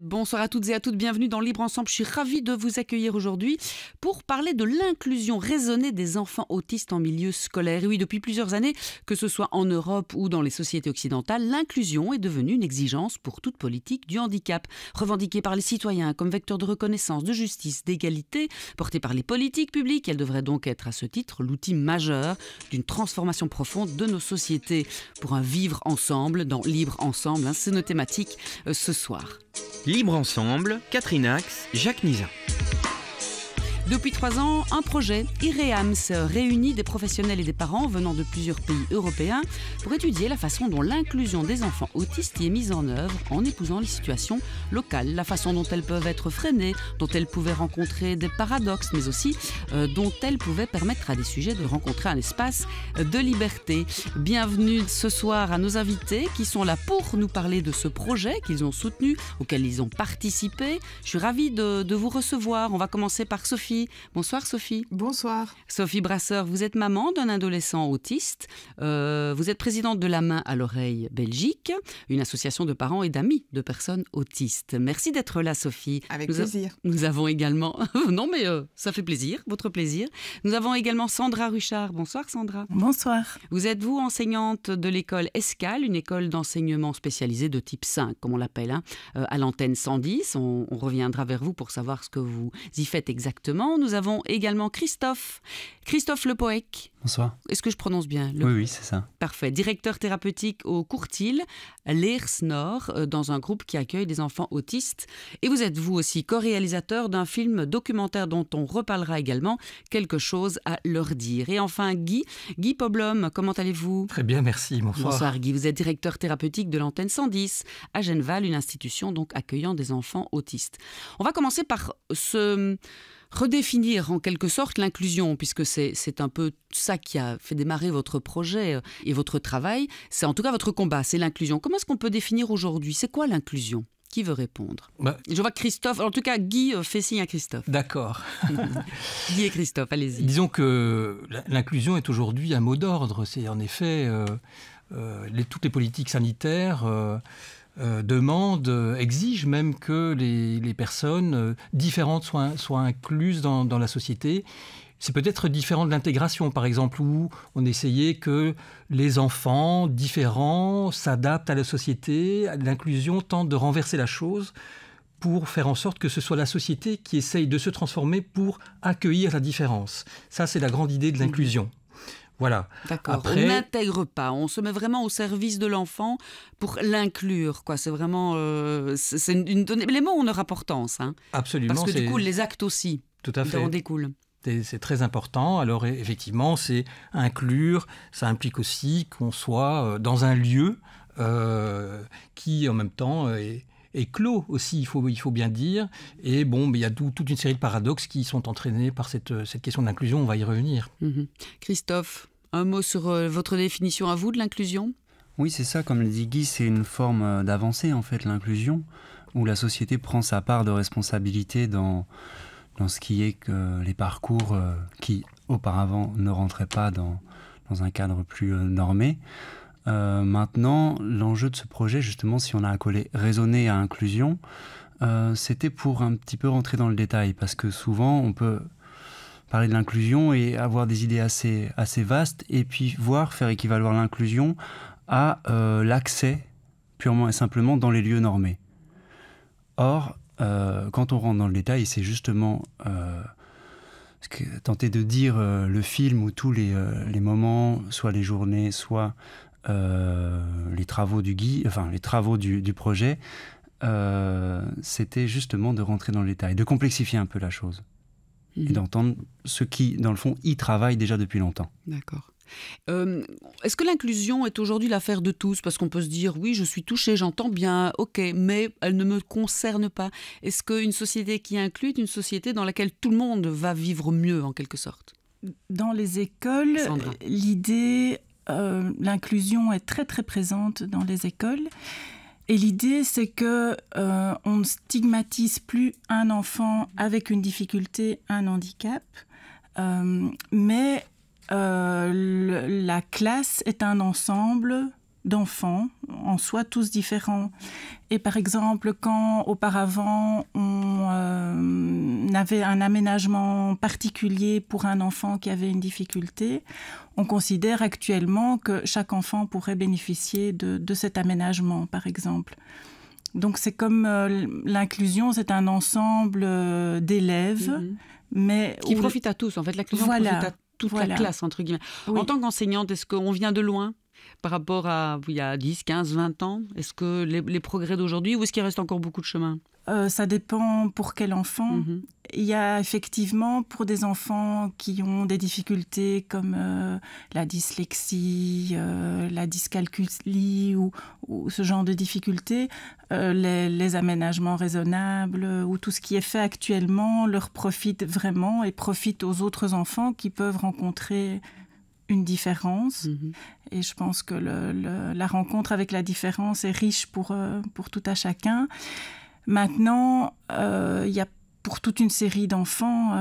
Bonsoir à toutes et à toutes, bienvenue dans Libre Ensemble. Je suis ravie de vous accueillir aujourd'hui pour parler de l'inclusion raisonnée des enfants autistes en milieu scolaire. Et oui, depuis plusieurs années, que ce soit en Europe ou dans les sociétés occidentales, l'inclusion est devenue une exigence pour toute politique du handicap, revendiquée par les citoyens comme vecteur de reconnaissance, de justice, d'égalité, portée par les politiques publiques. Elle devrait donc être à ce titre l'outil majeur d'une transformation profonde de nos sociétés pour un vivre ensemble dans Libre Ensemble. C'est nos thématiques ce soir. Libre Ensemble, Catherine Ax, Jacques Nizan. Depuis 3 ans, un projet, IREAMS, réunit des professionnels et des parents venant de plusieurs pays européens pour étudier la façon dont l'inclusion des enfants autistes y est mise en œuvre en épousant les situations locales, la façon dont elles peuvent être freinées, dont elles pouvaient rencontrer des paradoxes, mais aussi dont elles pouvaient permettre à des sujets de rencontrer un espace de liberté. Bienvenue ce soir à nos invités qui sont là pour nous parler de ce projet qu'ils ont soutenu, auquel ils ont participé. Je suis ravie de vous recevoir. On va commencer par Sophie. Bonsoir Sophie. Bonsoir. Sophie Brasseur, vous êtes maman d'un adolescent autiste. Vous êtes présidente de La Main à l'Oreille Belgique, une association de parents et d'amis de personnes autistes. Merci d'être là Sophie. Avec plaisir. Nous avons également... non mais ça fait plaisir, votre plaisir. Nous avons également Sandra Ruchard. Bonsoir Sandra. Bonsoir. Vous êtes vous enseignante de l'école Escale, une école d'enseignement spécialisée de type 5, comme on l'appelle, à l'antenne 110. On reviendra vers vous pour savoir ce que vous y faites exactement. Nous avons également Christophe Le Poec. Bonsoir. Est-ce que je prononce bien Oui, c'est ça. Parfait. Directeur thérapeutique au Courtil, Leers Nord, dans un groupe qui accueille des enfants autistes. Et vous êtes vous aussi co-réalisateur d'un film documentaire dont on reparlera également, Quelque chose à leur dire. Et enfin Guy Poblom, comment allez-vous ? Très bien, merci. Bonsoir. Bonsoir Guy, vous êtes directeur thérapeutique de l'antenne 110 à Genneval, une institution donc accueillant des enfants autistes. On va commencer par redéfinir en quelque sorte l'inclusion, puisque c'est un peu ça qui a fait démarrer votre projet et votre travail. C'est en tout cas votre combat, c'est l'inclusion. Comment est-ce qu'on peut définir aujourd'hui ? C'est quoi l'inclusion ? Qui veut répondre ? Je vois Christophe, en tout cas Guy fait signe à Christophe. D'accord. Guy et Christophe, allez-y. Disons que l'inclusion est aujourd'hui un mot d'ordre. C'est en effet toutes les politiques sanitaires exigent même que les personnes différentes soient incluses dans la société. C'est peut-être différent de l'intégration, par exemple, où on essayait que les enfants différents s'adaptent à la société. L'inclusion tente de renverser la chose pour faire en sorte que ce soit la société qui essaye de se transformer pour accueillir la différence. Ça, c'est la grande idée de l'inclusion. Voilà. D'accord. Après, on n'intègre pas, on se met vraiment au service de l'enfant pour l'inclure, quoi. C'est vraiment, les mots ont leur importance, hein. Absolument. Parce que du coup, les actes aussi. Tout à fait. En découlent. C'est très important. Alors effectivement, c'est inclure. Ça implique aussi qu'on soit dans un lieu qui, en même temps, est clos aussi, il faut bien dire. Et bon, il y a toute une série de paradoxes qui sont entraînés par cette question de l'inclusion. On va y revenir. Christophe, un mot sur votre définition à vous de l'inclusion ? Oui, c'est ça. Comme le dit Guy, c'est une forme d'avancée, en fait, l'inclusion, où la société prend sa part de responsabilité dans ce qui est que les parcours qui, auparavant, ne rentraient pas dans un cadre plus normé. Maintenant, l'enjeu de ce projet, justement, si on a accolé raisonner à inclusion, c'était pour un petit peu rentrer dans le détail, parce que souvent, on peut parler de l'inclusion et avoir des idées assez vastes, et puis faire équivaloir l'inclusion à l'accès, purement et simplement, dans les lieux normés. Or, quand on rentre dans le détail, c'est justement tenter de dire le film ou tous les moments, soit les journées, soit les travaux du projet, c'était justement de rentrer dans le détail, de complexifier un peu la chose et d'entendre ceux qui, dans le fond, y travaillent déjà depuis longtemps. D'accord. Est-ce que l'inclusion est aujourd'hui l'affaire de tous ? Parce qu'on peut se dire, oui, je suis touchée, j'entends bien, ok, mais elle ne me concerne pas. Est-ce qu'une société qui inclut est une société dans laquelle tout le monde va vivre mieux, en quelque sorte ? Dans les écoles, Sandra. l'idée, l'inclusion est très très présente dans les écoles. Et l'idée, c'est que on ne stigmatise plus un enfant avec une difficulté, un handicap, mais la classe est un ensemble d'enfants, en soi tous différents. Et par exemple, quand auparavant on avait un aménagement particulier pour un enfant qui avait une difficulté, on considère actuellement que chaque enfant pourrait bénéficier de cet aménagement, par exemple. Donc c'est comme l'inclusion, c'est un ensemble d'élèves, mais qui profite à tous. En fait, l'inclusion profite à toute la classe, entre guillemets. Oui. En tant qu'enseignante, est-ce qu'on vient de loin par rapport à il y a 10, 15, 20 ans? Est-ce que les progrès d'aujourd'hui, ou est-ce qu'il reste encore beaucoup de chemin? Ça dépend pour quel enfant. Il y a effectivement pour des enfants qui ont des difficultés comme la dyslexie, la dyscalculie ou ce genre de difficultés, les aménagements raisonnables ou tout ce qui est fait actuellement leur profite vraiment et profite aux autres enfants qui peuvent rencontrer une différence. Et je pense que la rencontre avec la différence est riche pour tout à chacun. Maintenant, il y a pour toute une série d'enfants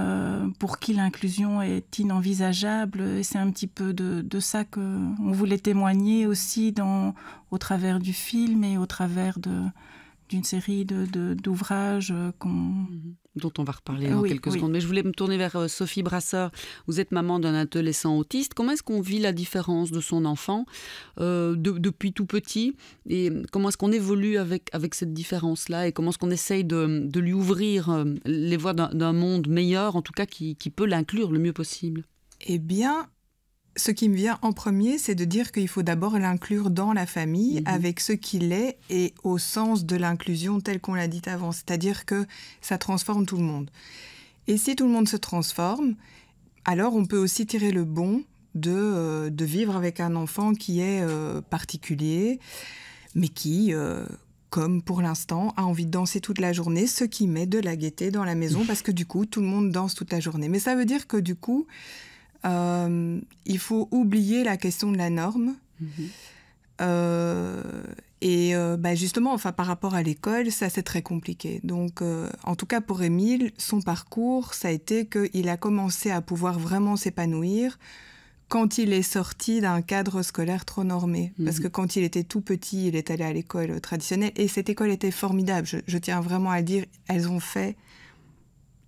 pour qui l'inclusion est inenvisageable. Et c'est un petit peu de ça qu'on voulait témoigner aussi au travers du film et au travers d'une série d'ouvrages dont on va reparler dans quelques secondes. Mais je voulais me tourner vers Sophie Brasseur. Vous êtes maman d'un adolescent autiste. Comment est-ce qu'on vit la différence de son enfant depuis tout petit? Et comment est-ce qu'on évolue avec cette différence-là? Et comment est-ce qu'on essaye de lui ouvrir les voies d'un monde meilleur, en tout cas qui peut l'inclure le mieux possible? Eh bien, ce qui me vient en premier, c'est de dire qu'il faut d'abord l'inclure dans la famille avec ce qu'il est et au sens de l'inclusion telle qu'on l'a dit avant. C'est-à-dire que ça transforme tout le monde. Et si tout le monde se transforme, alors on peut aussi tirer le bon de vivre avec un enfant qui est particulier, mais qui, comme pour l'instant, a envie de danser toute la journée, ce qui met de la gaieté dans la maison parce que du coup, tout le monde danse toute la journée. Mais ça veut dire que du coup, il faut oublier la question de la norme. Justement, par rapport à l'école, ça c'est très compliqué. Donc, en tout cas pour Émile, son parcours, ça a été qu'il a commencé à pouvoir vraiment s'épanouir quand il est sorti d'un cadre scolaire trop normé. Parce que quand il était tout petit, il est allé à l'école traditionnelle et cette école était formidable. Je tiens vraiment à le dire, elles ont fait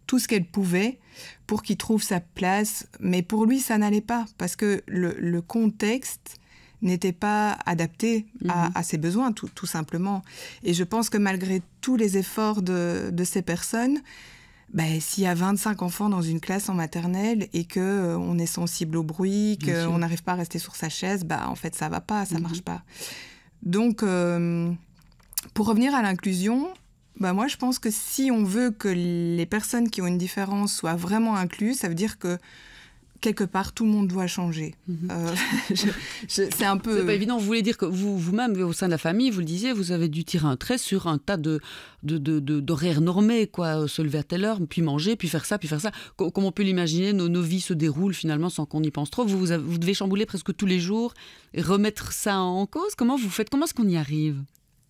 tout ce qu'elle pouvait pour qu'il trouve sa place. Mais pour lui, ça n'allait pas, parce que le contexte n'était pas adapté à ses besoins, tout simplement. Et je pense que malgré tous les efforts de ces personnes, s'il y a 25 enfants dans une classe en maternelle et qu'on est sensible au bruit, qu'on n'arrive pas à rester sur sa chaise, en fait, ça ne va pas, ça ne marche pas. Donc, pour revenir à l'inclusion, moi, je pense que si on veut que les personnes qui ont une différence soient vraiment incluses, ça veut dire que, quelque part, tout le monde doit changer. C'est un peu... C'est pas évident. Vous voulez dire que vous-même, au sein de la famille, vous le disiez, vous avez dû tirer un trait sur un tas d'horaires normés, quoi. Se lever à telle heure, puis manger, puis faire ça, puis faire ça. Comme on peut l'imaginer, nos vies se déroulent finalement sans qu'on y pense trop. Vous devez chambouler presque tous les jours et remettre ça en cause. Comment vous faites? Comment est-ce qu'on y arrive?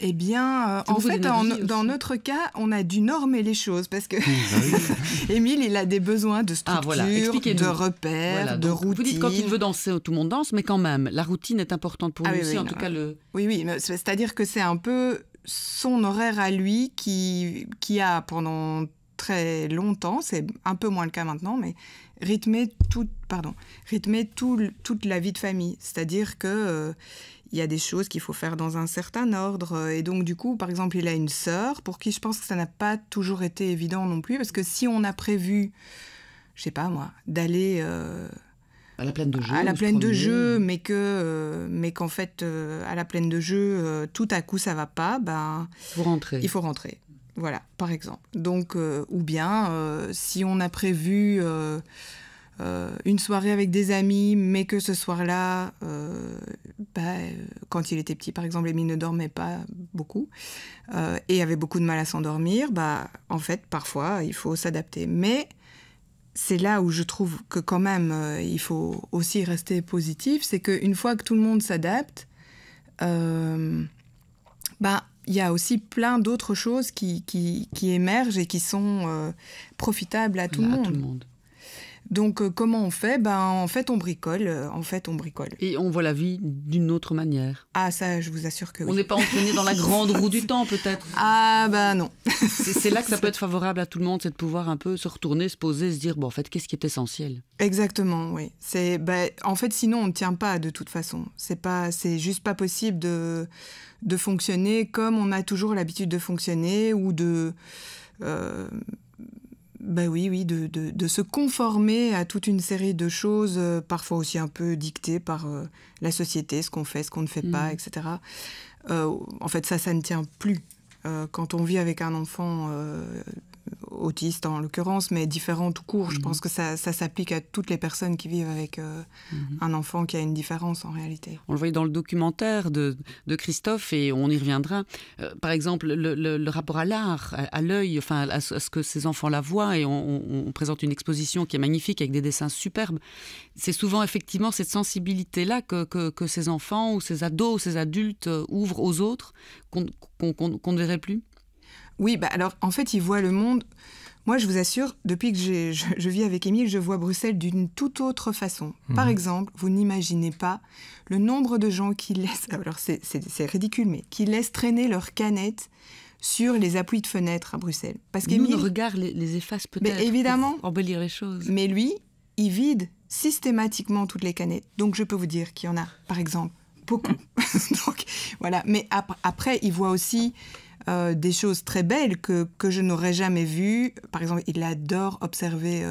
Eh bien, en fait, dans notre cas, on a dû normer les choses parce que Émile, il a des besoins de structure, de repères, de routine. Vous dites quand il veut danser, tout le monde danse, mais quand même, la routine est importante pour lui aussi, en tout cas. Oui, c'est-à-dire que c'est un peu son horaire à lui qui a, pendant très longtemps, c'est un peu moins le cas maintenant, mais rythmé toute la vie de famille. C'est-à-dire que... il y a des choses qu'il faut faire dans un certain ordre. Et donc, du coup, par exemple, il a une sœur pour qui je pense que ça n'a pas toujours été évident non plus. Parce que si on a prévu, je sais pas moi, d'aller... à la plaine de jeu. À la plaine de jeu, mais qu'en fait, à la plaine de jeu, tout à coup, ça va pas, il faut rentrer. Voilà, par exemple. Donc, ou bien, si on a prévu... une soirée avec des amis, mais que ce soir-là, quand il était petit, par exemple, Émile ne dormait pas beaucoup et avait beaucoup de mal à s'endormir, en fait, parfois, il faut s'adapter. Mais c'est là où je trouve que quand même, il faut aussi rester positif, c'est qu'une fois que tout le monde s'adapte, il y a aussi plein d'autres choses qui émergent et qui sont profitables à tout le monde. Donc, comment on fait ? En fait, on bricole. Et on voit la vie d'une autre manière. Ah, ça, je vous assure que oui. On n'est pas entraîné dans la grande roue du temps, peut-être. Ah, non. C'est là que ça peut être favorable à tout le monde, c'est de pouvoir un peu se retourner, se poser, se dire, en fait, qu'est-ce qui est essentiel ? Exactement, oui. En fait, sinon, on ne tient pas de toute façon. C'est juste pas possible de fonctionner comme on a toujours l'habitude de fonctionner ou de se conformer à toute une série de choses, parfois aussi un peu dictées par la société, ce qu'on fait, ce qu'on ne fait pas, etc. En fait, ça ne tient plus. Quand on vit avec un enfant autiste en l'occurrence, mais différent tout court, je pense que ça s'applique à toutes les personnes qui vivent avec un enfant qui a une différence en réalité. On le voyait dans le documentaire de Christophe et on y reviendra. Par exemple, le rapport à l'art, à l'œil, enfin à ce que ces enfants-là voient, et on présente une exposition qui est magnifique avec des dessins superbes. C'est souvent effectivement cette sensibilité-là que ces enfants ou ces ados, ces adultes ouvrent aux autres qu'on ne verrait plus. Oui, alors en fait, ils voient le monde. Moi, je vous assure, depuis que je vis avec Émile, je vois Bruxelles d'une toute autre façon. Par exemple, vous n'imaginez pas le nombre de gens qui laissent, alors c'est ridicule, mais qui laissent traîner leurs canettes sur les appuis de fenêtres à Bruxelles. Parce qu'Émile, nos regards les efface peut-être, mais évidemment, pour embellir les choses. Mais lui, il vide systématiquement toutes les canettes. Donc, je peux vous dire qu'il y en a, par exemple, beaucoup. Donc, voilà. Mais après, il voit aussi des choses très belles que je n'aurais jamais vues. Par exemple, il adore observer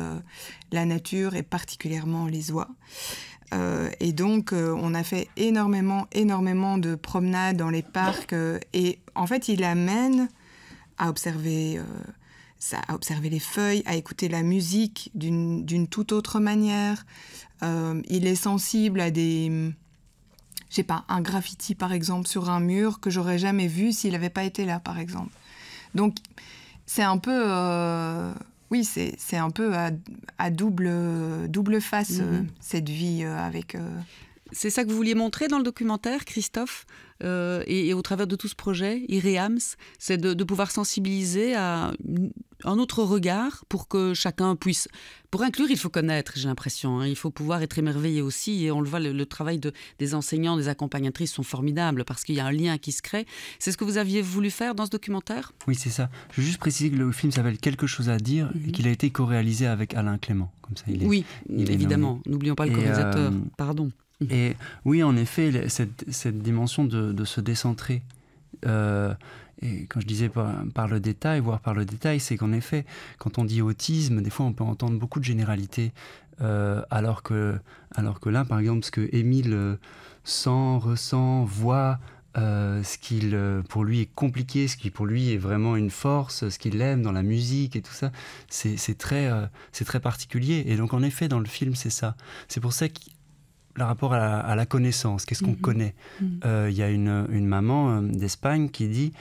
la nature et particulièrement les oies. Et donc, on a fait énormément de promenades dans les parcs. Et en fait, il amène à observer les feuilles, à écouter la musique d'une toute autre manière. Il est sensible à un graffiti, par exemple, sur un mur que j'aurais jamais vu s'il n'avait pas été là, par exemple. Donc, c'est un peu... c'est un peu à double face, cette vie avec... C'est ça que vous vouliez montrer dans le documentaire, Christophe, et au travers de tout ce projet, IREAMS, c'est de pouvoir sensibiliser à un autre regard pour que chacun puisse... Pour inclure, il faut connaître, j'ai l'impression. Il faut pouvoir être émerveillé aussi. Et on le voit, le travail des enseignants, des accompagnatrices sont formidables parce qu'il y a un lien qui se crée. C'est ce que vous aviez voulu faire dans ce documentaire ? Oui, c'est ça. Je veux juste préciser que le film s'appelle Quelque chose à dire et qu'il a été co-réalisé avec Alain Clément. Comme ça, il est évidemment. N'oublions pas le co-réalisateur. Pardon. Et oui, en effet, cette dimension de se décentrer, et quand je disais par le détail, voire par le détail, c'est qu'en effet, quand on dit autisme, des fois on peut entendre beaucoup de généralités, alors que là, par exemple, ce que Émile sent, ressent, voit, ce qui pour lui est compliqué, ce qui pour lui est vraiment une force, ce qu'il aime dans la musique et tout ça, c'est très particulier. Et donc en effet, dans le film, c'est ça. C'est pour ça que le rapport à la connaissance, qu'est-ce qu'on connaît. Il y a une maman d'Espagne qui dit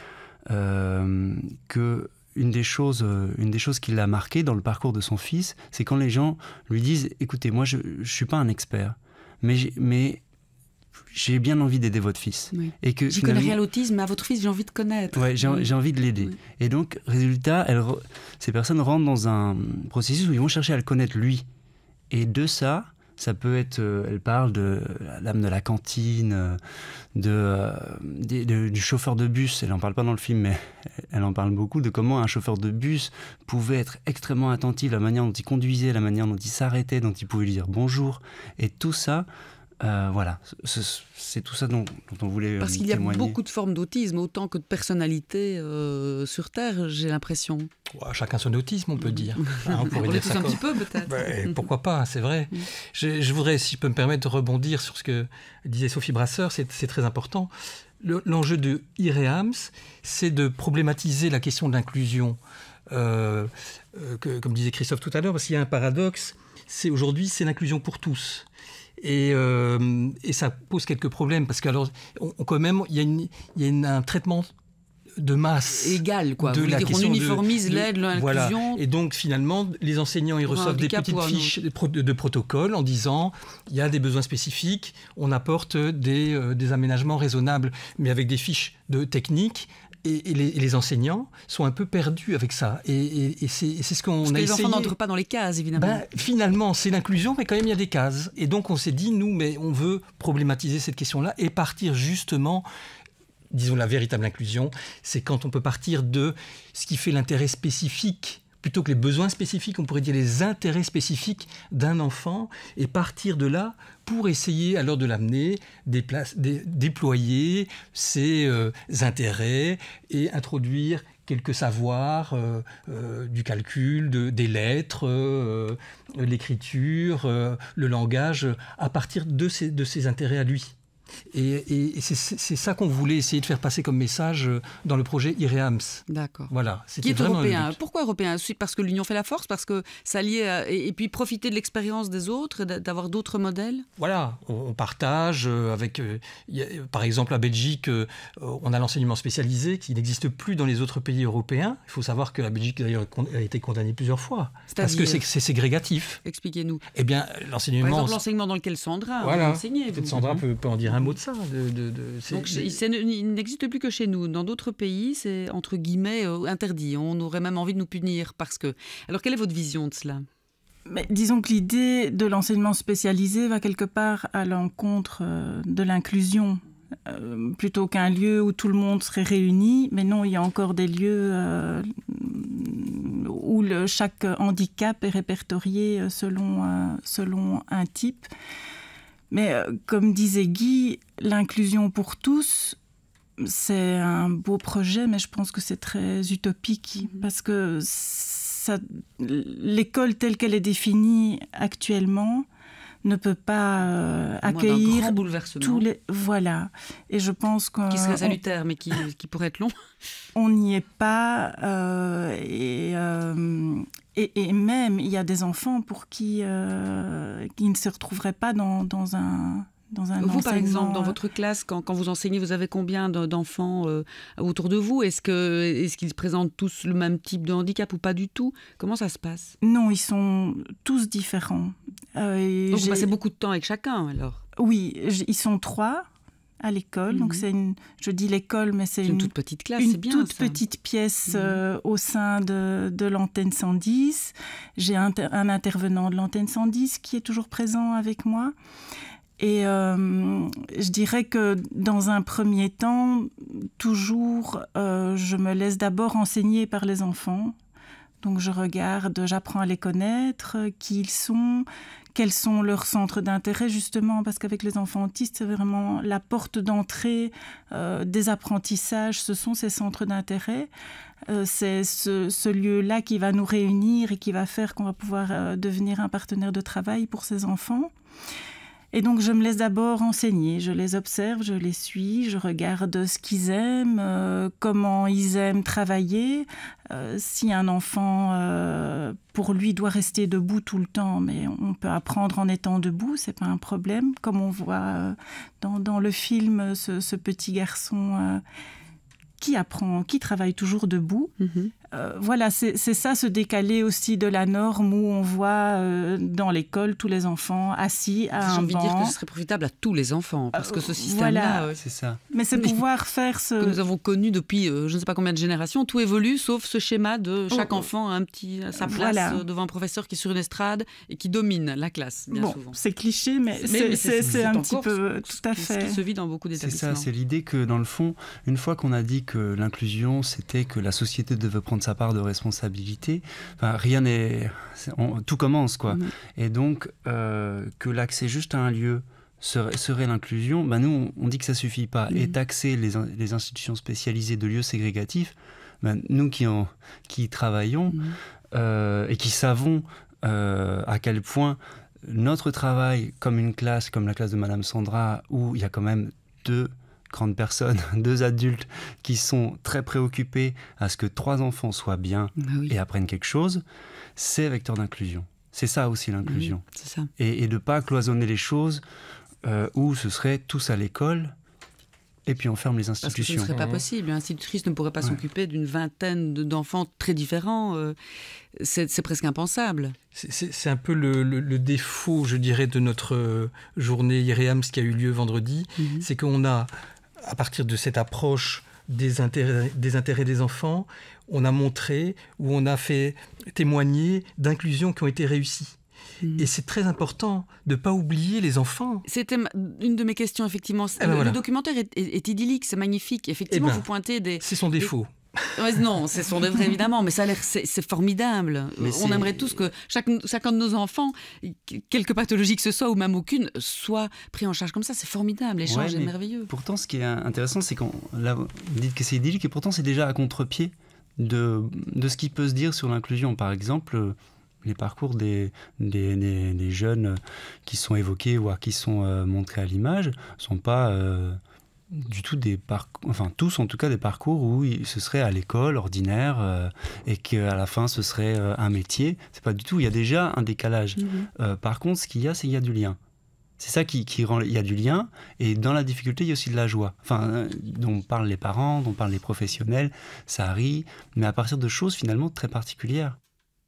que une des choses qui l'a marqué dans le parcours de son fils, c'est quand les gens lui disent « Écoutez, moi je ne suis pas un expert, mais j'ai bien envie d'aider votre fils. Oui. Et que je connais rien à l'autisme, mais à votre fils, j'ai envie de connaître. Ouais, j'ai envie de l'aider. Oui. Et donc, résultat, ces personnes rentrent dans un processus où ils vont chercher à le connaître lui. Et de ça peut être, elle parle de la dame de la cantine, du chauffeur de bus. Elle n'en parle pas dans le film, mais elle en parle beaucoup, de comment un chauffeur de bus pouvait être extrêmement attentif, la manière dont il conduisait, la manière dont il s'arrêtait, dont il pouvait lui dire bonjour. Et tout ça, voilà, c'est tout ça dont on voulait témoigner. Parce qu'il y a beaucoup de formes d'autisme, autant que de personnalités sur Terre, j'ai l'impression. Chacun son autisme, on peut dire. On pourrait dire ça un petit peu, peut-être. Pourquoi pas, c'est vrai. Je voudrais, si je peux me permettre, de rebondir sur ce que disait Sophie Brasseur, c'est très important. L'enjeu de IREAMS, c'est de problématiser la question de l'inclusion. Comme disait Christophe tout à l'heure, parce qu'il y a un paradoxe, aujourd'hui, c'est l'inclusion pour tous. Et ça pose quelques problèmes parce qu'alors, quand même, il y a un traitement de masse égal, quoi. On uniformise l'aide, l'inclusion. Voilà. Et donc finalement, les enseignants ils reçoivent des petites fiches de protocole en disant il y a des besoins spécifiques, on apporte des aménagements raisonnables, mais avec des fiches de technique et les enseignants sont un peu perdus avec ça. Et c'est ce qu'on a essayé. Parce que les enfants n'entrent pas dans les cases, évidemment. Finalement, c'est l'inclusion, mais quand même, il y a des cases. Et donc, on s'est dit, nous, mais on veut problématiser cette question-là et partir justement... Disons, la véritable inclusion, c'est quand on peut partir de ce qui fait l'intérêt spécifique, plutôt que les besoins spécifiques, on pourrait dire les intérêts spécifiques d'un enfant, et partir de là pour essayer alors de l'amener, déployer ses intérêts et introduire quelques savoirs, du calcul, des lettres, l'écriture, le langage, à partir de ses intérêts à lui. Et c'est ça qu'on voulait essayer de faire passer comme message dans le projet IREAMS. D'accord. Voilà, qui est européen. Pourquoi européen? Parce que l'union fait la force, parce que ça lié et puis profiter de l'expérience des autres, d'avoir d'autres modèles. Voilà, on partage avec, par exemple, la Belgique, on a l'enseignement spécialisé qui n'existe plus dans les autres pays européens. Il faut savoir que la Belgique d'ailleurs a été condamnée plusieurs fois parce que c'est ségrégatif. Expliquez-nous. Eh bien, l'enseignement. Par exemple, l'enseignement dans lequel Sandra a enseigné. Peut-être Sandra peut en dire un mot de ça. Donc, il n'existe plus que chez nous. Dans d'autres pays, c'est entre guillemets interdit. On aurait même envie de nous punir parce que. Alors, quelle est votre vision de cela? Mais disons que l'idée de l'enseignement spécialisé va quelque part à l'encontre de l'inclusion. Plutôt qu'un lieu où tout le monde serait réuni. Mais non, il y a encore des lieux où chaque handicap est répertorié selon un type. Mais comme disait Guy, l'inclusion pour tous, c'est un beau projet, mais je pense que c'est très utopique parce que l'école telle qu'elle est définie actuellement ne peut pas accueillir tous les... Voilà. Et je pense que... Qui serait salutaire, mais qui pourrait être long. On n'y est pas. Et même, il y a des enfants pour qui ne se retrouveraient pas dans un vous, par exemple, dans votre classe, quand vous enseignez, vous avez combien d'enfants autour de vous? Est-ce qu'ils présentent tous le même type de handicap ou pas du tout? Comment ça se passe? Non, ils sont tous différents. Donc vous passez beaucoup de temps avec chacun, alors? Oui, ils sont 3 à l'école. Donc je dis l'école, mais c'est une toute petite classe, c'est bien, toute petite pièce au sein de l'antenne 110. J'ai un intervenant de l'antenne 110 qui est toujours présent avec moi. Et je dirais que dans un premier temps, toujours, je me laisse d'abord enseigner par les enfants. Donc je regarde, j'apprends à les connaître, qui ils sont, quels sont leurs centres d'intérêt justement, parce qu'avec les enfants autistes, c'est vraiment la porte d'entrée des apprentissages, ce sont ces centres d'intérêt. C'est ce lieu-là qui va nous réunir et qui va faire qu'on va pouvoir devenir un partenaire de travail pour ces enfants. Et donc, je me laisse d'abord enseigner. Je les observe, je les suis, je regarde ce qu'ils aiment, comment ils aiment travailler. Si un enfant, pour lui, doit rester debout tout le temps, mais on peut apprendre en étant debout, c'est pas un problème. Comme on voit dans le film, ce petit garçon qui travaille toujours debout. Voilà, c'est ça, se décaler aussi de la norme où on voit dans l'école tous les enfants assis à un banc. J'ai envie de dire que ce serait profitable à tous les enfants, parce que ce système-là... Voilà, c'est ça. Mais c'est pouvoir faire ce... que nous avons connu depuis je ne sais pas combien de générations, tout évolue, sauf ce schéma de chaque enfant a sa place devant un professeur qui est sur une estrade et qui domine la classe, bien souvent. C'est cliché, mais c'est un petit peu... Tout à fait. Ce qui se vit dans beaucoup d'établissements. C'est ça, c'est l'idée que, dans le fond, une fois qu'on a dit que l'inclusion, c'était que la société devait prendre sa part de responsabilité, rien n'est... Tout commence, quoi. Et donc, que l'accès juste à un lieu serait l'inclusion, nous, on dit que ça suffit pas. Et taxer les institutions spécialisées de lieux ségrégatifs, nous qui travaillons et qui savons à quel point notre travail, comme une classe, comme la classe de Madame Sandra, où il y a quand même 2 grandes personnes, 2 adultes qui sont très préoccupés à ce que 3 enfants soient bien et apprennent quelque chose, c'est vecteur d'inclusion. C'est ça aussi l'inclusion. C'est ça. Et de ne pas cloisonner les choses où ce serait tous à l'école et puis on ferme les institutions. Parce que ce ne serait pas possible. L'institutrice ne pourrait pas s'occuper d'une vingtaine d'enfants très différents. C'est presque impensable. C'est un peu le défaut, je dirais, de notre journée IREAMS qui a eu lieu vendredi. C'est qu'on a, à partir de cette approche des intérêts des enfants, on a montré ou on a fait témoigner d'inclusions qui ont été réussies. Et c'est très important de ne pas oublier les enfants. C'était une de mes questions, effectivement. Le documentaire est idyllique, c'est magnifique. Effectivement, vous pointez des... C'est son défaut. Non, c'est son défaut, évidemment, mais ça a l'air, c'est formidable. On aimerait tous que chacun de nos enfants, quelque pathologie que ce soit, ou même aucune, soit pris en charge comme ça. C'est formidable, l'échange est merveilleux. Pourtant, ce qui est intéressant, c'est qu'on vous dites que c'est idyllique, et pourtant, c'est déjà à contre-pied de ce qui peut se dire sur l'inclusion. Par exemple, les parcours des jeunes qui sont évoqués, voire qui sont montrés à l'image, ne sont pas du tout des parcours, enfin tous en tout cas des parcours où ce serait à l'école ordinaire et qu'à la fin ce serait un métier. C'est pas du tout, il y a déjà un décalage. Par contre, ce qu'il y a, c'est qu'il y a du lien. C'est ça qui rend... Il y a du lien, et dans la difficulté, il y a aussi de la joie. Enfin, dont parlent les parents, dont parlent les professionnels, ça rit, mais à partir de choses finalement très particulières.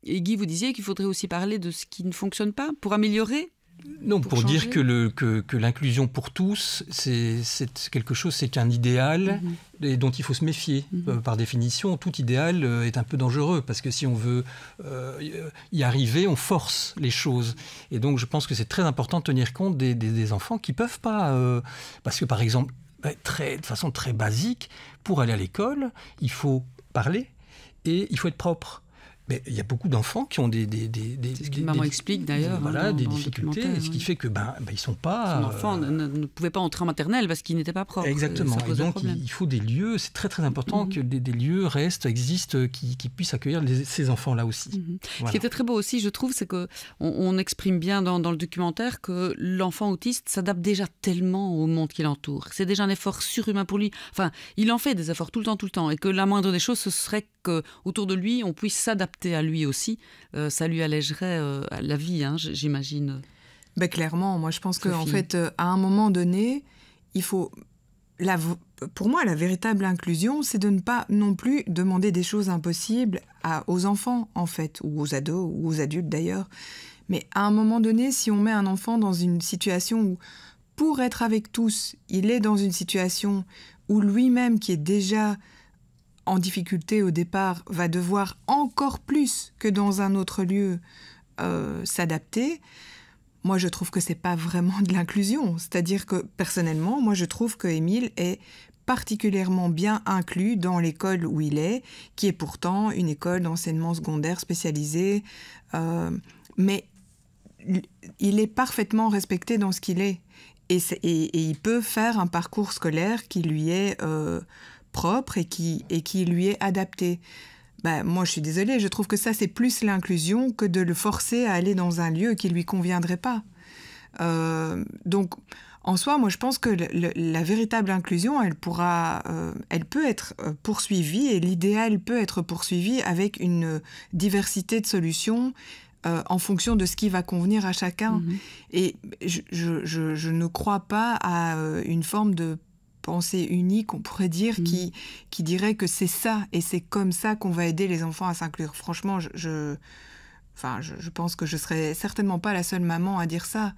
Et Guy, vous disiez qu'il faudrait aussi parler de ce qui ne fonctionne pas pour améliorer ? Non, pour dire que l'inclusion pour tous, c'est quelque chose, c'est un idéal et dont il faut se méfier. Par définition, tout idéal est un peu dangereux, parce que si on veut y arriver, on force les choses. Et donc, je pense que c'est très important de tenir compte des enfants qui ne peuvent pas... parce que, par exemple, de façon très basique, pour aller à l'école, il faut parler et il faut être propre. Mais il y a beaucoup d'enfants qui ont c'est ce que maman explique d'ailleurs. Voilà, des difficultés, ce qui fait que ils sont pas... Son enfant ne pouvait pas entrer en maternelle parce qu'il n'était pas propre. Exactement. Et donc il faut des lieux, c'est très très important que des lieux existent, qui puissent accueillir ces enfants-là aussi. Voilà. Ce qui était très beau aussi, je trouve, c'est qu'on exprime bien dans le documentaire que l'enfant autiste s'adapte déjà tellement au monde qui l'entoure. C'est déjà un effort surhumain pour lui. Enfin, il en fait des efforts tout le temps. Et que la moindre des choses, ce serait qu'autour de lui, on puisse s'adapter à lui aussi, ça lui allégerait la vie, j'imagine. Clairement, moi je pense qu'en fait, à un moment donné, il faut... Pour moi, la véritable inclusion, c'est de ne pas non plus demander des choses impossibles aux enfants, en fait, ou aux ados, ou aux adultes d'ailleurs. Mais à un moment donné, si on met un enfant dans une situation où, pour être avec tous, il est dans une situation où lui-même, qui est déjà en difficulté au départ, va devoir encore plus que dans un autre lieu s'adapter, moi je trouve que c'est pas vraiment de l'inclusion. C'est-à-dire que personnellement, moi je trouve que Émile est particulièrement bien inclus dans l'école où il est, qui est pourtant une école d'enseignement secondaire spécialisée, mais il est parfaitement respecté dans ce qu'il est. Et il peut faire un parcours scolaire qui lui est propre et qui lui est adapté. Moi, je suis désolée, je trouve que ça, c'est plus l'inclusion que de le forcer à aller dans un lieu qui ne lui conviendrait pas. Donc, en soi, moi, je pense que la véritable inclusion, elle peut être poursuivie, et l'idéal peut être poursuivi avec une diversité de solutions en fonction de ce qui va convenir à chacun. Et je ne crois pas à une forme de pensée unique, on pourrait dire, qui dirait que c'est ça, et c'est comme ça qu'on va aider les enfants à s'inclure. Franchement, je pense que je serais certainement pas la seule maman à dire ça.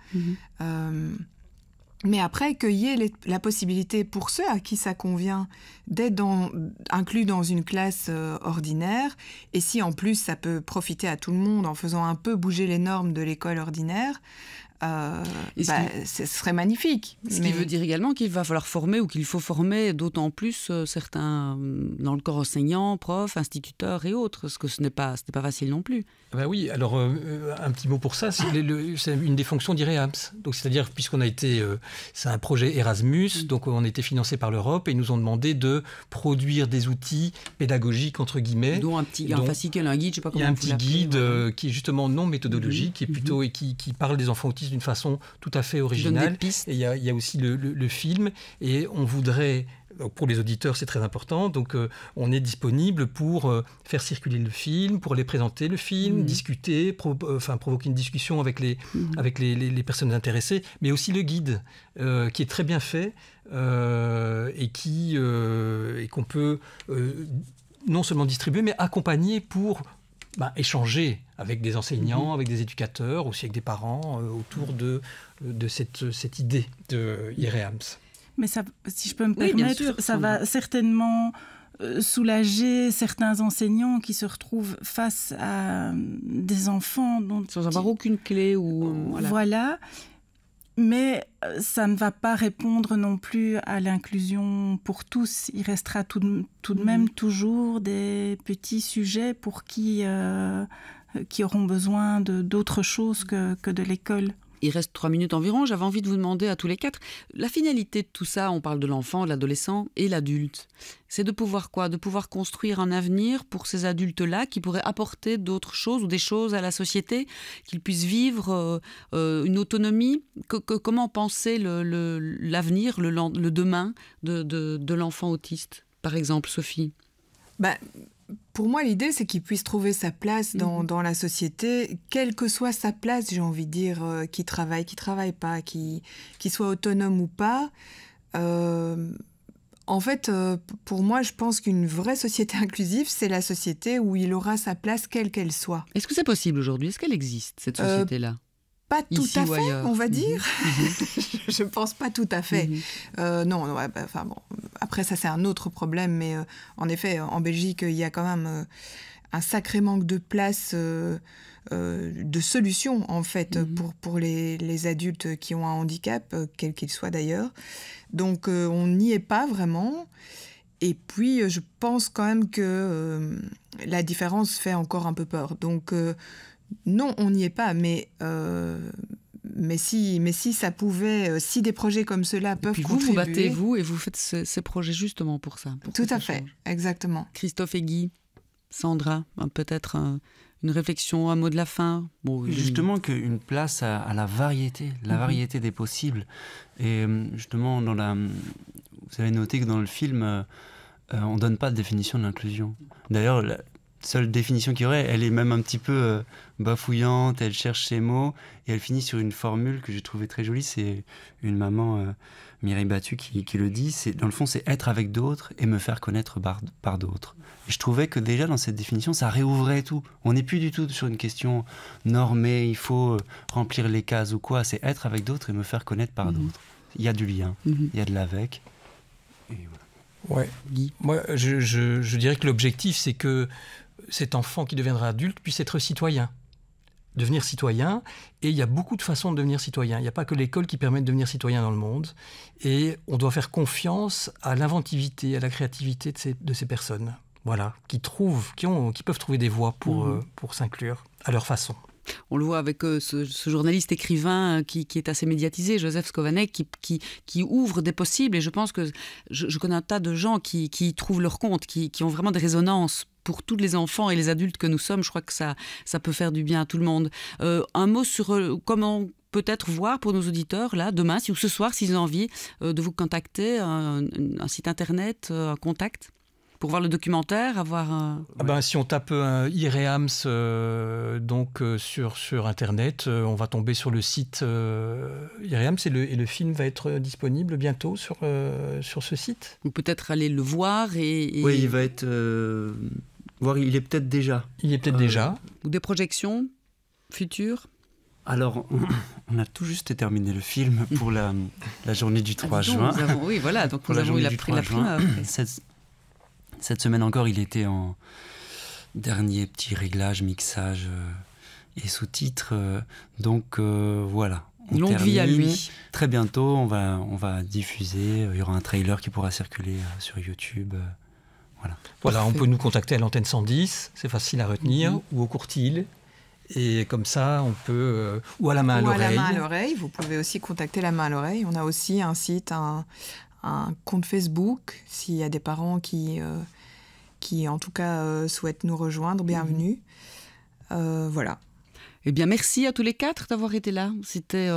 Mais après, qu'il y ait la possibilité pour ceux à qui ça convient d'être inclus dans une classe ordinaire, et si en plus ça peut profiter à tout le monde en faisant un peu bouger les normes de l'école ordinaire, ce serait magnifique. Ce qui veut dire également qu'il va falloir former, ou qu'il faut former d'autant plus certains dans le corps enseignant, profs, instituteurs et autres, parce que ce n'est pas facile non plus. Oui, alors un petit mot pour ça, c'est une des fonctions d'IREAMS. Donc c'est-à-dire, puisqu'on a été, c'est un projet Erasmus, donc on a été financé par l'Europe, et ils nous ont demandé de produire des outils pédagogiques entre guillemets. Dont un fascicule, un guide, je sais pas comment. Il y a un petit guide qui est justement non méthodologique, qui est plutôt et qui parle des enfants autistes d'une façon tout à fait originale. Et il y a aussi le film, et on voudrait... Pour les auditeurs, c'est très important. Donc, on est disponible pour faire circuler le film, pour les présenter le film, discuter, provoquer une discussion avec les personnes intéressées, mais aussi le guide, qui est très bien fait et qu'on peut non seulement distribuer, mais accompagner pour échanger avec des enseignants, avec des éducateurs, aussi avec des parents, autour de cette idée de IREAMS. Mais ça, si je peux me Oui, bien permettre, sûr, ça Sandra. va certainement soulager certains enseignants qui se retrouvent face à des enfants dont Sans avoir aucune clé ou... voilà. Mais ça ne va pas répondre non plus à l'inclusion pour tous. Il restera tout de même toujours des petits sujets pour qui auront besoin d'autre chose que de l'école. Il reste 3 minutes environ. J'avais envie de vous demander à tous les 4, la finalité de tout ça, on parle de l'enfant, de l'adolescent et l'adulte. C'est de pouvoir quoi ? De pouvoir construire un avenir pour ces adultes-là qui pourraient apporter d'autres choses ou des choses à la société, qu'ils puissent vivre une autonomie. Comment penser l'avenir, le demain de l'enfant autiste, par exemple, Sophie ? Pour moi, l'idée, c'est qu'il puisse trouver sa place dans la société, quelle que soit sa place, j'ai envie de dire, qu'il travaille pas, qu'il soit autonome ou pas. En fait, pour moi, je pense qu'une vraie société inclusive, c'est la société où il aura sa place, quelle qu'elle soit. Est-ce que c'est possible aujourd'hui ? Est-ce qu'elle existe, cette société-là ? Pas tout Ici à ou fait, ailleurs. on va dire. Je pense pas tout à fait. Non, après ça c'est un autre problème, mais en effet, en Belgique, il y a quand même un sacré manque de place, de solutions en fait pour les adultes qui ont un handicap, quel qu'il soit d'ailleurs. Donc on n'y est pas vraiment. Et puis je pense quand même que la différence fait encore un peu peur. Donc non, on n'y est pas, mais si ça pouvait, si des projets comme cela peuvent Puis contribuer... vous battez, vous, et vous faites ces projets justement pour ça. Tout à fait, exactement. Christophe et Guy, Sandra, peut-être une réflexion, un mot de la fin. Bon, justement, qu'une place à la variété des possibles. Et justement, vous avez noté que dans le film, on ne donne pas de définition de l'inclusion. D'ailleurs, seule définition qu'il y aurait, elle est même un petit peu bafouillante, elle cherche ses mots, et elle finit sur une formule que j'ai trouvée très jolie, c'est une maman, Mireille Battu, qui le dit, dans le fond, c'est être avec d'autres et me faire connaître par d'autres. Et je trouvais que déjà, dans cette définition, ça réouvrait tout. On n'est plus du tout sur une question normée, il faut remplir les cases ou quoi, c'est être avec d'autres et me faire connaître par d'autres. Il y a du lien, il y a de l'avec, et voilà. Ouais. Moi, je dirais que l'objectif, c'est que cet enfant qui deviendra adulte puisse être citoyen. Devenir citoyen, et il y a beaucoup de façons de devenir citoyen. Il n'y a pas que l'école qui permet de devenir citoyen dans le monde, et on doit faire confiance à l'inventivité, à la créativité de ces personnes, voilà, qui peuvent trouver des voies pour s'inclure à leur façon. On le voit avec ce journaliste écrivain qui est assez médiatisé, Joseph Skovanec, qui ouvre des possibles. Et je pense que je connais un tas de gens qui trouvent leur compte, qui ont vraiment des résonances pour tous les enfants et les adultes que nous sommes. Je crois que ça peut faire du bien à tout le monde. Un mot sur comment peut-être voir pour nos auditeurs, là, demain, ou ce soir, s'ils ont envie de vous contacter, un site internet, un contact pour voir le documentaire, Si on tape IREAMS sur Internet, on va tomber sur le site IREAMS et le film va être disponible bientôt sur ce site. Ou peut-être aller le voir Oui, il va être... il est peut-être déjà. Il est peut-être déjà. Ou des projections futures. Alors, on a tout juste terminé le film pour la journée du 3 juin. Oui, voilà, donc nous avons eu la primeur. Cette semaine encore, il était en dernier petit réglage, mixage et sous-titres. Donc voilà. Longue vie à lui. Très bientôt, on va diffuser. Il y aura un trailer qui pourra circuler sur YouTube. Voilà, on peut nous contacter à l'antenne 110, c'est facile à retenir, ou au Courtille. Et comme ça, on peut... ou à la main à l'oreille. Ou à la main à l'oreille. Vous pouvez aussi contacter la main à l'oreille. On a aussi un site, un compte Facebook, s'il y a des parents qui en tout cas souhaitent nous rejoindre, bienvenue. Voilà. Eh bien, merci à tous les 4 d'avoir été là. C'était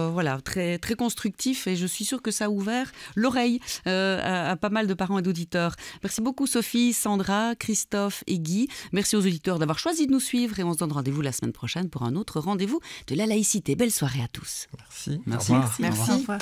très, très constructif et je suis sûre que ça a ouvert l'oreille à pas mal de parents et d'auditeurs. Merci beaucoup Sophie, Sandra, Christophe et Guy. Merci aux auditeurs d'avoir choisi de nous suivre et on se donne rendez-vous la semaine prochaine pour un autre rendez-vous de la laïcité. Belle soirée à tous. Merci. Merci. Au revoir. Merci. Au revoir.